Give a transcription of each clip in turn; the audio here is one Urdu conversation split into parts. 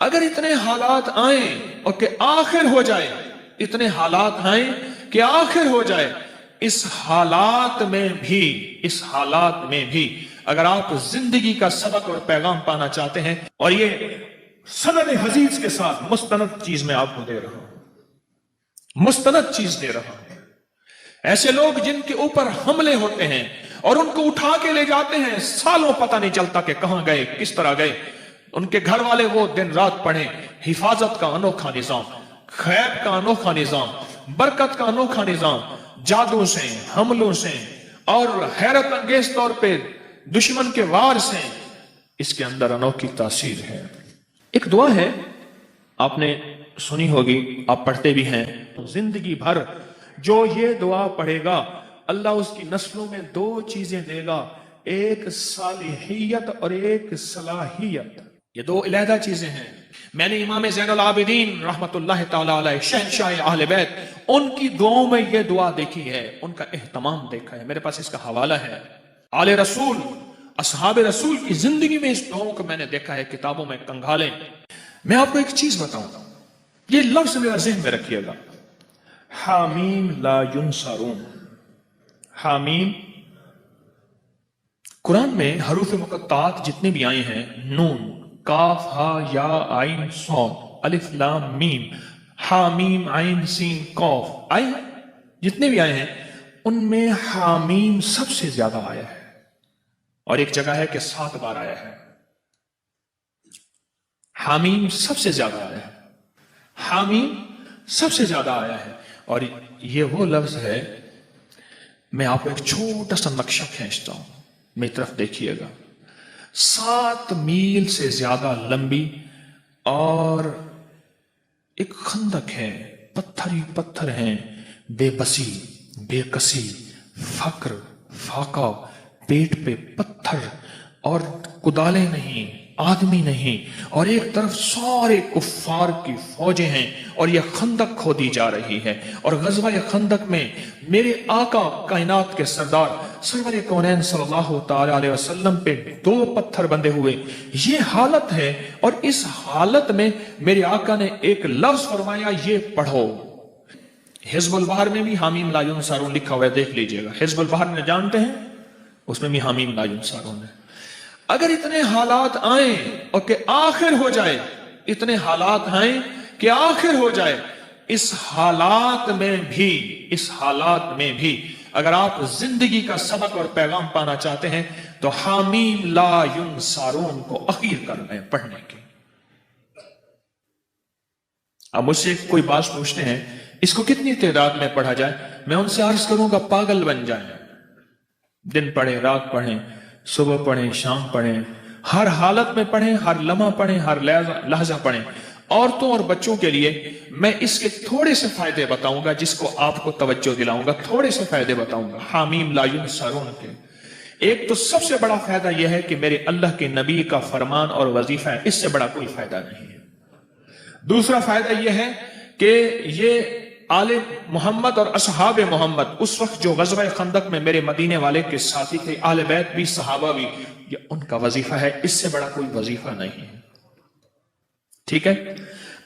اگر اتنے حالات آئیں اور کہ آخر ہو جائے، اتنے حالات آئیں کہ آخر ہو جائے، اس حالات میں بھی اگر آپ زندگی کا سبق اور پیغام پانا چاہتے ہیں، اور یہ سند حدیث کے ساتھ مستند چیز میں آپ کو دے رہا ہوں، مستند چیز دے رہا ہوں، ایسے لوگ جن کے اوپر حملے ہوتے ہیں اور ان کو اٹھا کے لے جاتے ہیں، سالوں پتہ نہیں چلتا کہ کہاں گئے، کس طرح گئے، ان کے گھر والے وہ دن رات پڑھیں، حفاظت کا انوکھا نظام، خیر کا انوکھا نظام، برکت کا انوکھا نظام، جادو سے، حملوں سے اور حیرت انگیز طور پہ دشمن کے وار سے، اس کے اندر انوکھی تاثیر ہے۔ ایک دعا ہے، آپ نے سنی ہوگی، آپ پڑھتے بھی ہیں، زندگی بھر جو یہ دعا پڑھے گا اللہ اس کی نسلوں میں دو چیزیں دے گا، ایک صالحیت اور ایک صلاحیت۔ یہ دو علیحدہ چیزیں ہیں۔ میں نے امام زین العابدین رحمت اللہ تعالی علیہ، شہنشاہ اہل بیت، ان کی دعاؤں میں یہ دعا دیکھی ہے، ان کا اہتمام دیکھا ہے، میرے پاس اس کا حوالہ ہے۔ آل رسول، اصحاب رسول کی زندگی میں اس دعاؤں کو میں نے دیکھا ہے، کتابوں میں کنگھالیں۔ میں آپ کو ایک چیز بتاؤں، یہ لفظ میرا ذہن میں رکھیے گا، حامیم لا ینصرون۔ حامیم، قرآن میں حروف مقطعات جتنے بھی آئے ہیں، نون، کاف، ہا، یا، عین، صاد، الف، لام، میم، حامیم، عین، سین، قاف، آئے ہیں، جتنے بھی آئے ہیں ان میں حامیم سب سے زیادہ آیا ہے، اور ایک جگہ ہے کہ 7 بار آیا ہے۔ حامیم سب سے زیادہ آیا ہے، حامیم سب سے زیادہ آیا ہے، اور یہ وہ لفظ ہے، میں آپ کو ایک چھوٹا سا نقشہ کھینچتا ہوں، میری طرف دیکھیے گا، 7 میل سے زیادہ لمبی اور ایک خندق ہے، پتھر ہی پتھر ہیں، بے بسی، بے کسی، فقر، فاقہ، پیٹ پہ پتھر اور کدالیں نہیں، آدمی نہیں، اور ایک طرف سارے کفار کی فوجیں ہیں، اور یہ خندق کھودی جا رہی ہے، اور غزوہ خندق میں میرے آقا کائنات کے سردار سرور کونین صلی اللہ تعالی علیہ وسلم پہ 2 پتھر بندے ہوئے، یہ حالت ہے، اور اس حالت میں میرے آقا نے ایک لفظ فرمایا، یہ پڑھو۔ حزب البحر میں بھی حامیم لا ینصرون لکھا ہوا ہے، دیکھ لیجئے گا، حزب البحر میں جانتے ہیں، اس میں بھی حامیم لا ینصرون ہے۔ اگر اتنے حالات آئیں اور کہ آخر ہو جائے، اتنے حالات آئیں کہ آخر ہو جائے، اس حالات میں بھی اگر آپ زندگی کا سبق اور پیغام پانا چاہتے ہیں تو حامیم لا ینصرون کو اخیر کر رہے ہیں پڑھنے کے۔ اب مجھ سے کوئی بات پوچھتے ہیں، اس کو کتنی تعداد میں پڑھا جائے؟ میں ان سے عرض کروں گا پاگل بن جائیں، دن پڑھیں، رات پڑھیں، صبح پڑھیں، شام پڑھیں، ہر حالت میں پڑھیں، ہر لمحہ پڑھیں، ہر لحظہ پڑھیں۔ عورتوں اور بچوں کے لیے میں اس کے تھوڑے سے فائدے بتاؤں گا، جس کو آپ کو توجہ دلاؤں گا، تھوڑے سے فائدے بتاؤں گا حامیم لا ینصرون کے۔ ایک تو سب سے بڑا فائدہ یہ ہے کہ میرے اللہ کے نبی کا فرمان اور وظیفہ ہے، اس سے بڑا کوئی فائدہ نہیں ہے۔ دوسرا فائدہ یہ ہے کہ یہ آل محمد اور اصحاب محمد اس وقت جو غزوہ خندق میں میرے مدینے والے کے ساتھی تھے، آل بیت بھی، صحابہ بھی، یہ ان کا وظیفہ ہے، اس سے بڑا کوئی وظیفہ نہیں ہے۔ ٹھیک ہے؟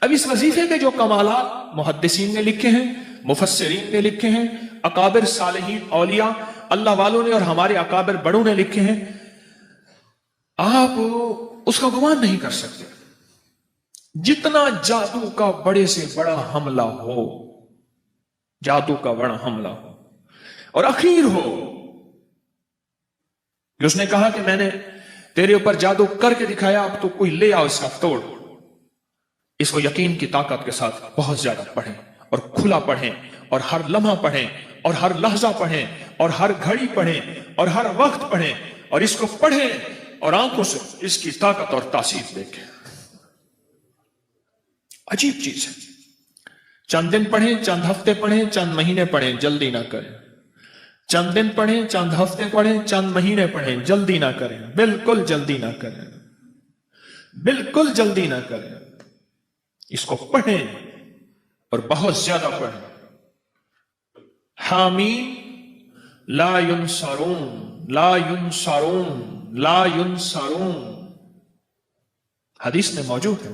اب اس وظیفے کے جو کمالات محدثین نے لکھے ہیں، مفسرین نے لکھے ہیں، اکابر صالحین اولیاء اللہ والوں نے اور ہمارے اکابر بڑوں نے لکھے ہیں، آپ اس کا گمان نہیں کر سکتے۔ جتنا جادو کا بڑے سے بڑا حملہ ہو، جادو کا بڑا حملہ ہو اور اخیر ہو کہ اس نے کہا کہ میں نے تیرے اوپر جادو کر کے دکھایا، اب تو کوئی لے آؤ اس کا توڑ، اس کو یقین کی طاقت کے ساتھ بہت زیادہ پڑھیں اور کھلا پڑھیں اور ہر لمحہ پڑھیں اور ہر لحظہ پڑھیں اور ہر گھڑی پڑھیں اور ہر وقت پڑھیں، اور اس کو پڑھیں اور آنکھوں سے اس کی طاقت اور تاثیر دیکھیں۔ عجیب چیز ہے، چند دن پڑھیں، چند ہفتے پڑھیں، چند مہینے پڑھیں، جلدی نہ کریں۔ چند دن پڑھیں، چند ہفتے پڑھیں، چند مہینے پڑھیں، جلدی نہ کریں، بالکل جلدی نہ کریں، بالکل جلدی نہ کریں۔ اس کو پڑھیں اور بہت زیادہ پڑھیں۔ حامیم لا ینصرون، لا ینصرون، لا ینصرون، حدیث میں موجود ہے،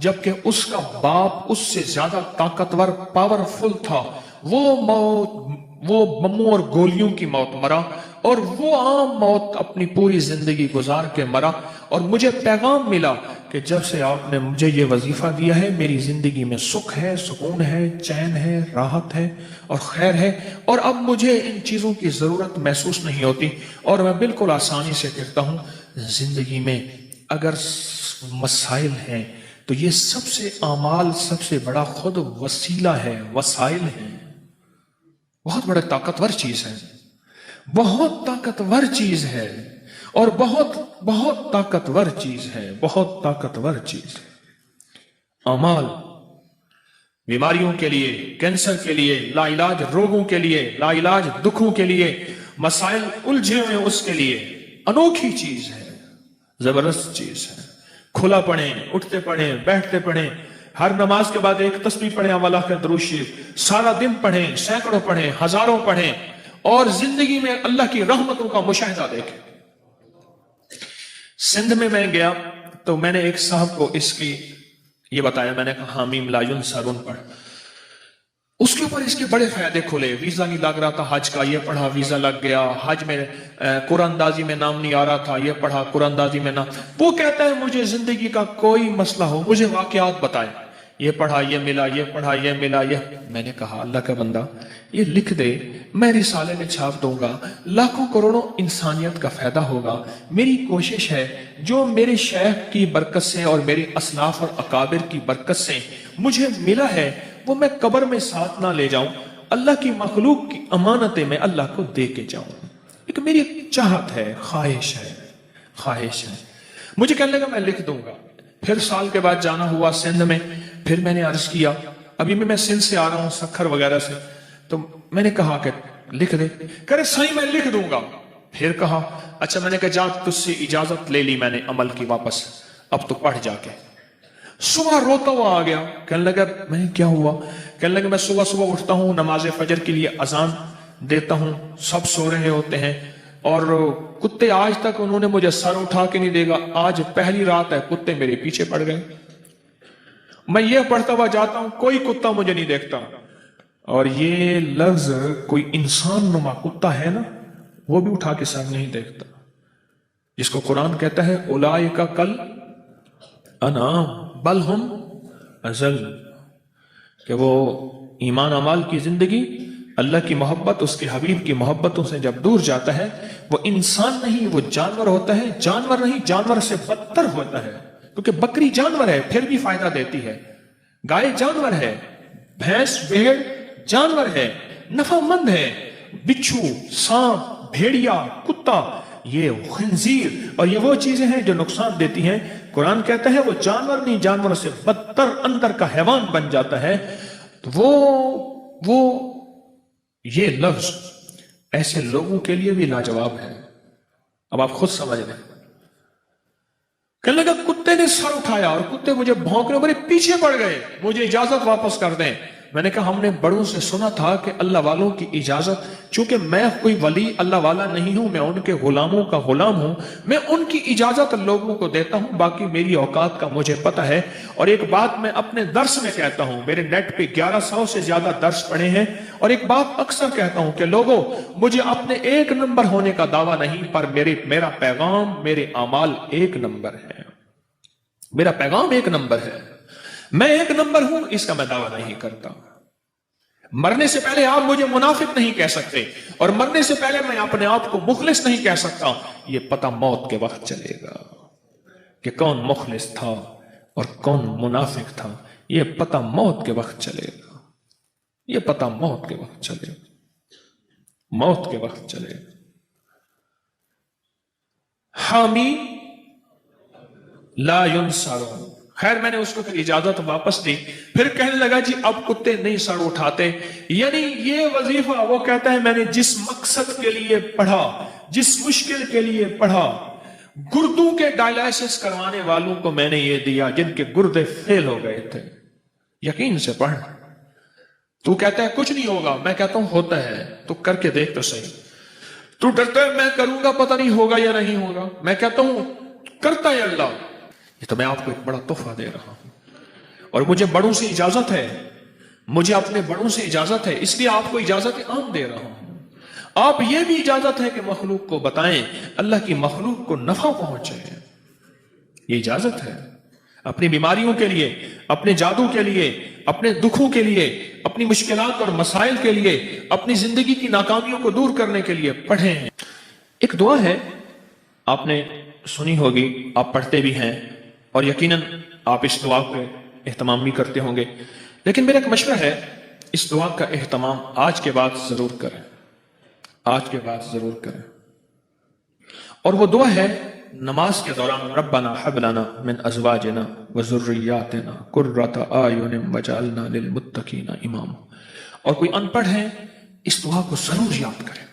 جبکہ اس کا باپ اس سے زیادہ طاقتور پاورفل تھا، وہ بموں اور گولیوں کی موت مرا، اور وہ عام موت اپنی پوری زندگی گزار کے مرا، اور مجھے پیغام ملا کہ جب سے آپ نے مجھے یہ وظیفہ دیا ہے میری زندگی میں سکھ ہے، سکون ہے، چین ہے، راحت ہے اور خیر ہے، اور اب مجھے ان چیزوں کی ضرورت محسوس نہیں ہوتی، اور میں بالکل آسانی سے کہتا ہوں زندگی میں اگر مسائل ہیں تو یہ سب سے اعمال سب سے بڑا خود وسیلہ ہے، وسائل ہیں، بہت بڑا طاقتور چیز ہے، بہت طاقتور چیز ہے، اور بہت بہت طاقتور چیز ہے، بہت طاقتور چیز ہے۔ اعمال بیماریوں کے لیے، کینسر کے لیے، لا علاج روگوں کے لیے، لا علاج دکھوں کے لیے، مسائل الجھے ہوئے اس کے لیے انوکھی چیز ہے، زبردست چیز ہے۔ کھلا پڑھیں، اٹھتے پڑھیں، بیٹھتے پڑھیں، ہر نماز کے بعد ایک تسبیح پڑھیں، اللہ کا درود شریف، سارا دن پڑھیں، سینکڑوں پڑھیں، ہزاروں پڑھیں، اور زندگی میں اللہ کی رحمتوں کا مشاہدہ دیکھیں۔ سندھ میں گیا تو میں نے ایک صاحب کو اس کی یہ بتایا، میں نے کہا حامیم لا ینصرون پڑھ، اس کے اوپر اس کے بڑے فائدے کھلے، ویزا نہیں لگ رہا تھا حج کا، یہ پڑھا ویزا لگ گیا، حج میں قرآن اندازی میں نام نہیں آ رہا تھا، یہ پڑھا قرآن اندازی میں نام، وہ کہتا ہے مجھے زندگی کا کوئی مسئلہ ہو مجھے واقعات بتائے، یہ پڑھا یہ ملا، یہ پڑھا یہ ملا، یہ میں نے کہا اللہ کا بندہ یہ لکھ دے، میں رسالے میں چھاپ دوں گا، لاکھوں کروڑوں انسانیت کا فائدہ ہوگا۔ میری کوشش ہے جو میرے شیخ کی برکت سے اور میرے اسلاف اور اکابر کی برکت سے مجھے ملا ہے وہ میں قبر میں ساتھ نہ لے جاؤں، اللہ کی مخلوق کی امانتیں میں اللہ کو دے کے جاؤں۔ ایک میری چاہت ہے، خواہش ہے۔ مجھے کہنے لگا میں لکھ دوں گا۔ پھر سال کے بعد جانا ہوا سندھ میں، پھر میں نے عرض کیا، ابھی میں سندھ سے آ رہا ہوں سکھر وغیرہ سے، تو میں نے کہا کہ لکھ دے، کہہ رہے صحیح میں لکھ دوں گا۔ پھر کہا اچھا، میں نے کہا جا تجھ سے اجازت لے لی میں نے عمل کی واپس، اب تو پڑھ جا کے۔ صبح روتا ہوا آ گیا، کہنے لگا میں کیا ہوا؟ کہنے لگا میں صبح اٹھتا ہوں، نماز فجر کے لیے اذان دیتا ہوں، سب سو رہے ہوتے ہیں، اور کتے آج تک انہوں نے مجھے سر اٹھا کے نہیں دے گا، آج پہلی رات ہے کتے میرے پیچھے پڑ گئے، میں یہ پڑھتا ہوا جاتا ہوں، کوئی کتا مجھے نہیں دیکھتا، اور یہ لفظ کوئی انسان نما کتا ہے نا وہ بھی اٹھا کے سر نہیں دیکھتا، جس کو قرآن کہتا ہے اولئک کل انعام بل ہم اضل، کہ وہ ایمان اعمال کی زندگی، اللہ کی محبت، اس کے حبیب کی محبتوں سے جب دور جاتا ہے وہ انسان نہیں، وہ جانور ہوتا ہے، جانور نہیں جانور سے بدتر ہوتا ہے، کیونکہ بکری جانور ہے پھر بھی فائدہ دیتی ہے، گائے جانور ہے، بھینس بھیڑ جانور ہے، نفع مند ہے، بچھو سانپ بھیڑیا کتا یہ خنزیر اور یہ وہ چیزیں ہیں جو نقصان دیتی ہیں، قرآن کہتا ہے وہ جانور نہیں جانور سے بدتر اندر کا حیوان بن جاتا ہے، تو وہ یہ لفظ ایسے لوگوں کے لیے بھی لاجواب ہے۔ اب آپ خود سمجھ لیں، کہنے لگا کتے نے سر اٹھایا اور کتے مجھے بھونکنے میرے پیچھے پڑ گئے، مجھے اجازت واپس کر دیں۔ میں نے کہا ہم نے بڑوں سے سنا تھا کہ اللہ والوں کی اجازت، چونکہ میں کوئی ولی اللہ والا نہیں ہوں، میں ان کے غلاموں کا غلام ہوں، میں ان کی اجازت لوگوں کو دیتا ہوں، باقی میری اوقات کا مجھے پتہ ہے۔ اور ایک بات میں اپنے درس میں کہتا ہوں، میرے نیٹ پہ 1100 سے زیادہ درس پڑھے ہیں، اور ایک بات اکثر کہتا ہوں کہ لوگوں مجھے اپنے ایک نمبر ہونے کا دعویٰ نہیں، پر میرا پیغام میرے اعمال ایک نمبر ہے، میرا پیغام ایک نمبر ہے، میں ایک نمبر ہوں، اس کا میں دعویٰ نہیں کرتا۔ مرنے سے پہلے آپ مجھے منافق نہیں کہہ سکتے، اور مرنے سے پہلے میں اپنے آپ کو مخلص نہیں کہہ سکتا، یہ پتہ موت کے وقت چلے گا کہ کون مخلص تھا اور کون منافق تھا، یہ پتہ موت کے وقت چلے گا، یہ پتہ موت کے وقت چلے گا، موت کے وقت چلے گا۔ حامی لا ینصرون، خیر میں نے اس کو پھر اجازت واپس دی، پھر کہنے لگا جی اب کتے نہیں سر اٹھاتے، یعنی یہ وظیفہ وہ کہتا ہے میں نے جس مقصد کے لیے پڑھا، جس مشکل کے لیے پڑھا، گردوں کے ڈائلائسس کروانے والوں کو میں نے یہ دیا جن کے گردے فیل ہو گئے تھے، یقین سے پڑھ۔ تو کہتا ہے کچھ نہیں ہوگا، میں کہتا ہوں ہوتا ہے، تو کر کے دیکھ تو صحیح۔ تو ڈرتا ہے میں کروں گا پتہ نہیں ہوگا یا نہیں ہوگا، میں کہتا ہوں کرتا ہے اللہ۔ یہ تو میں آپ کو ایک بڑا تحفہ دے رہا ہوں، اور مجھے بڑوں سے اجازت ہے، مجھے اپنے بڑوں سے اجازت ہے، اس لیے آپ کو اجازت عام دے رہا ہوں۔ آپ یہ بھی اجازت ہے کہ مخلوق کو بتائیں، اللہ کی مخلوق کو نفع پہنچے، یہ اجازت ہے۔ اپنی بیماریوں کے لیے، اپنے جادو کے لیے، اپنے دکھوں کے لیے، اپنی مشکلات اور مسائل کے لیے، اپنی زندگی کی ناکامیوں کو دور کرنے کے لیے پڑھیں۔ ایک دعا ہے، آپ نے سنی ہوگی، آپ پڑھتے بھی ہیں اور یقیناً آپ اس دعا کو اہتمام بھی کرتے ہوں گے، لیکن میرا ایک مشورہ ہے، اس دعا کا اہتمام آج کے بعد ضرور کریں، آج کے بعد ضرور کریں۔ اور وہ دعا ہے نماز کے دوران، ربنا ہب لنا من ازواجنا وذریاتنا قرۃ اعین واجعلنا للمتقین اماما۔ اور کوئی ان پڑھ ہے اس دعا کو ضرور یاد کرے۔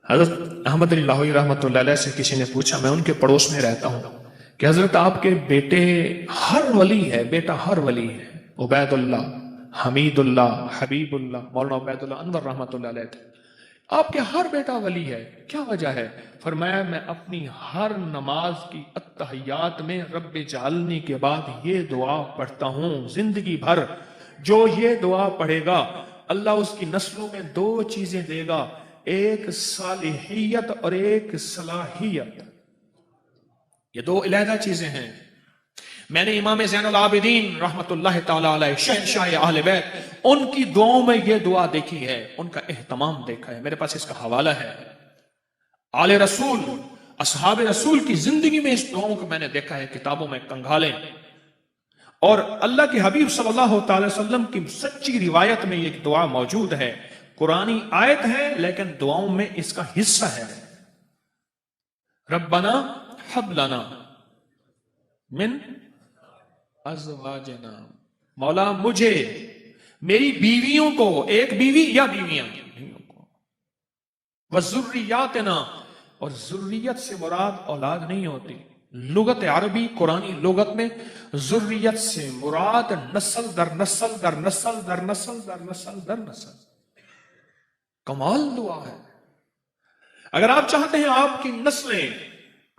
حضرت احمد علی لاہوری رحمۃ اللہ علیہ سے کسی نے پوچھا، میں ان کے پڑوس میں رہتا ہوں، کہ حضرت آپ کے بیٹے ہر ولی ہے، بیٹا ہر ولی ہے، عبید اللہ، حمید اللہ، حبیب اللہ، مولانا عبید اللہ انور رحمۃ اللہ علیہ تھے، آپ کے ہر بیٹا ولی ہے، کیا وجہ ہے؟ فرمایا میں اپنی ہر نماز کی اتحیات میں رب جعلنی کے بعد یہ دعا پڑھتا ہوں، زندگی بھر جو یہ دعا پڑھے گا اللہ اس کی نسلوں میں دو چیزیں دے گا، ایک صالحیت اور ایک صلاحیت، یہ دو علیحدہ چیزیں ہیں۔ میں نے امام زین العابدین رحمت اللہ تعالی علیہ شہنشاہ اہل بیت ان کی دعاؤں میں یہ دعا دیکھی ہے، ان کا اہتمام دیکھا ہے، میرے پاس اس کا حوالہ ہے۔ آل رسول، اصحاب رسول کی زندگی میں اس دعاؤں کو میں نے دیکھا ہے، کتابوں میں کنگھالیں، اور اللہ کے حبیب صلی اللہ تعالی وسلم کی سچی روایت میں یہ دعا موجود ہے، قرآنی آیت ہے لیکن دعاؤں میں اس کا حصہ ہے۔ ربنا ہب لنا من ازواجنا، مولا مجھے، میری بیویوں کو، ایک بیوی یا بیویاں کو، وذریاتنا، اور ذریت سے مراد اولاد نہیں ہوتی، لغت عربی قرآنی لغت میں ذریت سے مراد نسل در نسل در نسل در نسل در نسل در نسل۔ کمال دعا ہے۔ اگر آپ چاہتے ہیں آپ کی نسلیں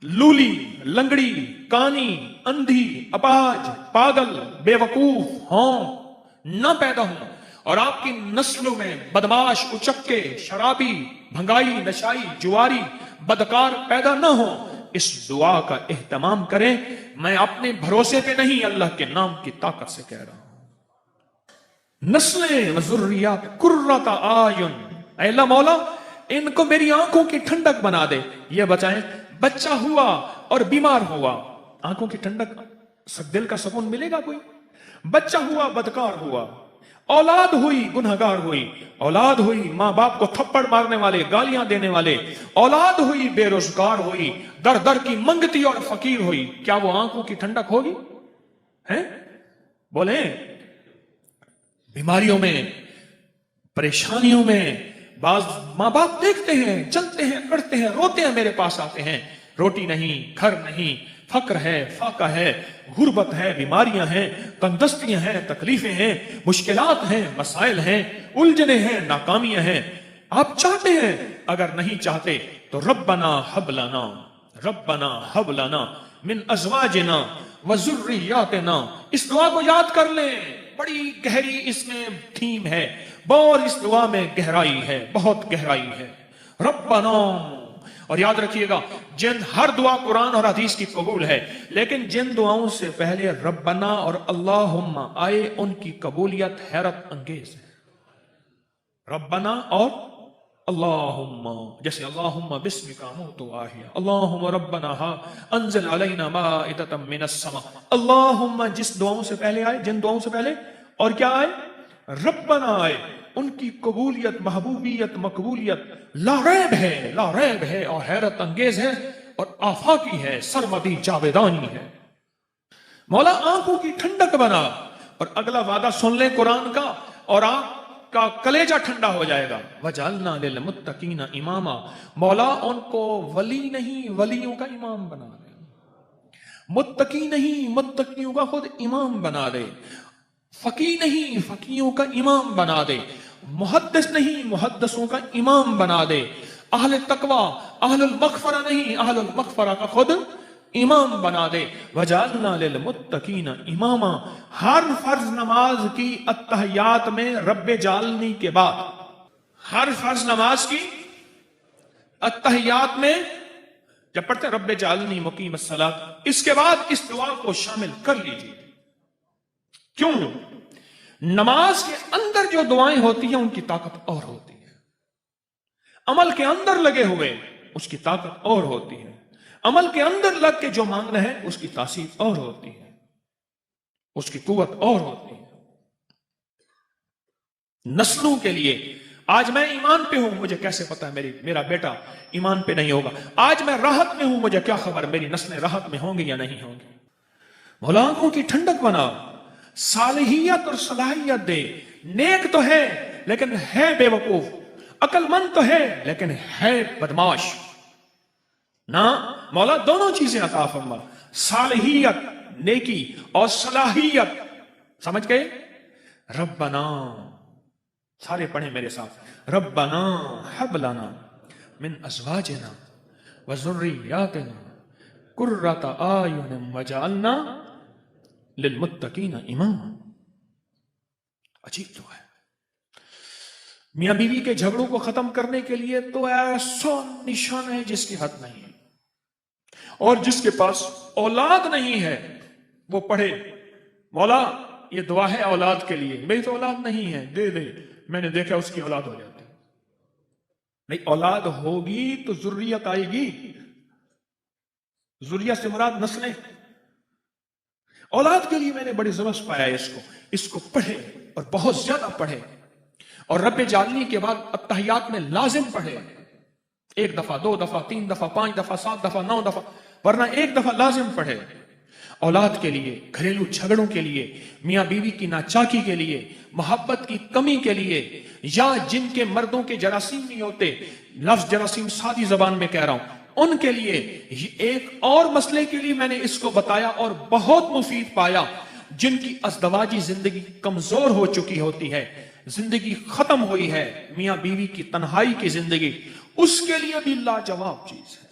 لولی، لنگڑی، کانی، اندھی، اپاہج، پاگل، بے وقوف ہوں، نہ پیدا ہوں، اور آپ کی نسلوں میں بدماش، اچکے، شرابی، بھنگائی، نشائی، جواری، بدکار پیدا نہ ہوں، اس دعا کا اہتمام کریں۔ میں اپنے بھروسے پہ نہیں، اللہ کے نام کی طاقت سے کہہ رہا ہوں۔ نسلیں و ذریات قرۃ اعین، اے اللہ مولا ان کو میری آنکھوں کی ٹھنڈک بنا دے۔ یہ بچائیں، بچہ ہوا اور بیمار ہوا، آنکھوں کی ٹھنڈک، دل کا سکون ملے گا کوئی؟ بچہ ہوا بدکار ہوا، اولاد ہوئی گنہگار ہوئی، اولاد ہوئی ماں باپ کو تھپڑ مارنے والے، گالیاں دینے والے، اولاد ہوئی بے روزگار ہوئی، در در کی منگتی اور فقیر ہوئی، کیا وہ آنکھوں کی ٹھنڈک ہوگی؟ ہیں بولیں؟ بیماریوں میں، پریشانیوں میں، بعض ماں باپ دیکھتے ہیں، چلتے ہیں، کرتے ہیں، روتے ہیں، میرے پاس آتے ہیں، روٹی نہیں، گھر نہیں، فقر ہے، فاقہ ہے، غربت ہے، بیماریاں ہیں، تنگدستیاں ہیں، تکلیفیں ہیں، مشکلات ہیں، مسائل ہیں، الجھنیں ہیں، ناکامیاں ہیں۔ آپ چاہتے ہیں، اگر نہیں چاہتے تو ربنا ہب لنا، ربنا ہب لنا من ازواجنا وذریاتنا، اس دعا کو یاد کر لیں، بڑی گہری اس میں تھیم ہے، بہت اس دعا میں گہرائی ہے، بہت گہرائی ہے۔ ربنا، اور یاد رکھیے گا جن ہر دعا قرآن اور حدیث کی قبول ہے، لیکن جن دعاؤں سے پہلے ربنا اور اللہم آئے ان کی قبولیت حیرت انگیز ہے۔ ربنا اور اللہم، جیسے اللہم بسمک اموت و احیا، اللہم ربنا انزل علینا مائدۃ من السماء، اللہم جس دعاؤں سے پہلے آئے، جن دعاؤں سے پہلے، اور کیا آئے؟ ربنا آئے، ان کی قبولیت، محبوبیت، مقبولیت لا ریب ہے، لا ریب ہے، اور حیرت انگیز ہے، اور آفاقی ہے، سرمدی جاویدانی ہے۔ مولا آنکھوں کی ٹھنڈک بنا، اور اگلا وعدہ سن لیں قرآن کا، اور آنکھ کا کلیجہ ٹھنڈا ہو جائے گا۔ وَجَعَلْنَا لِلْمُتَّقِينَ إِمَامًا، مولا ان کو ولی نہیں، ولیوں کا امام بنا دے، متقی نہیں، متقیوں کا خود امام بنا دے، فقی نہیں، فقیوں کا امام بنا دے، محدث نہیں، محدثوں کا امام بنا دے، اہل تقوی، اہل المغفرہ نہیں، اہل المغفرہ کا خود امام بنا دے. وجعلنا للمتقین اماما. ہر فرض نماز کی التحیات میں رب جعلنی کے بعد، ہر فرض نماز کی التحیات میں جب پڑھتے ہیں رب جعلنی مقیم الصلاۃ، اس کے بعد اس دعا کو شامل کر لیجیے. کیوں؟ نماز کے اندر جو دعائیں ہوتی ہیں ان کی طاقت اور ہوتی ہے. عمل کے اندر لگے ہوئے اس کی طاقت اور ہوتی ہے. عمل کے اندر لگ کے جو مانگنا ہے اس کی تاثیر اور ہوتی ہے، اس کی قوت اور ہوتی ہے. نسلوں کے لیے آج میں ایمان پہ ہوں، مجھے کیسے پتا ہے میرا بیٹا ایمان پہ نہیں ہوگا. آج میں راحت میں ہوں، مجھے کیا خبر میری نسلیں راحت میں ہوں گی یا نہیں ہوں گی. مولا آنکھوں کی ٹھنڈک بنا، صالحیت اور صلاحیت دے. نیک تو ہے لیکن ہے بے وقوف، عقل مند تو ہے لیکن ہے بدماش. نہ مولا دونوں چیزیں عطا فرما، صالحیت نیکی اور صلاحیت. سمجھ گئے؟ ربنا، سارے پڑھیں میرے ساتھ، ربنا حب لنا من ازواجنا وذریاتنا قرۃ اعین وجعلنا للمتقین اماما. عجیب دعا ہے. میاں بیوی کے جھگڑوں کو ختم کرنے کے لیے تو ایسا نشان ہے جس کی حد نہیں ہے. اور جس کے پاس اولاد نہیں ہے وہ پڑھے، مولا یہ دعا ہے اولاد کے لیے. میری تو اولاد نہیں ہے، دے دے. میں نے دیکھا اس کی اولاد ہو جاتی. نہیں، اولاد ہوگی تو ذریت آئے گی. ذریت سے مراد نسلیں. اولاد کے لیے میں نے بڑی زبردست پایا اس کو پڑھے اور بہت زیادہ پڑھے. اور رب جعلنی کے بعد التحیات میں لازم پڑھے. 1 دفعہ 2 دفعہ 3 دفعہ 5 دفعہ 7 دفعہ 9 دفعہ، ورنہ 1 دفعہ لازم پڑھے. اولاد کے لیے، گھریلو جھگڑوں کے لیے، میاں بیوی کی ناچاکی کے لیے، محبت کی کمی کے لیے، یا جن کے مردوں کے جراثیم نہیں ہوتے، لفظ جراثیم سادی زبان میں کہہ رہا ہوں، ان کے لیے. ایک اور مسئلے کے لیے میں نے اس کو بتایا اور بہت مفید پایا. جن کی ازدواجی زندگی کمزور ہو چکی ہوتی ہے، زندگی ختم ہوئی ہے، میاں بیوی کی تنہائی کی زندگی، اس کے لیے بھی لاجواب چیز ہے.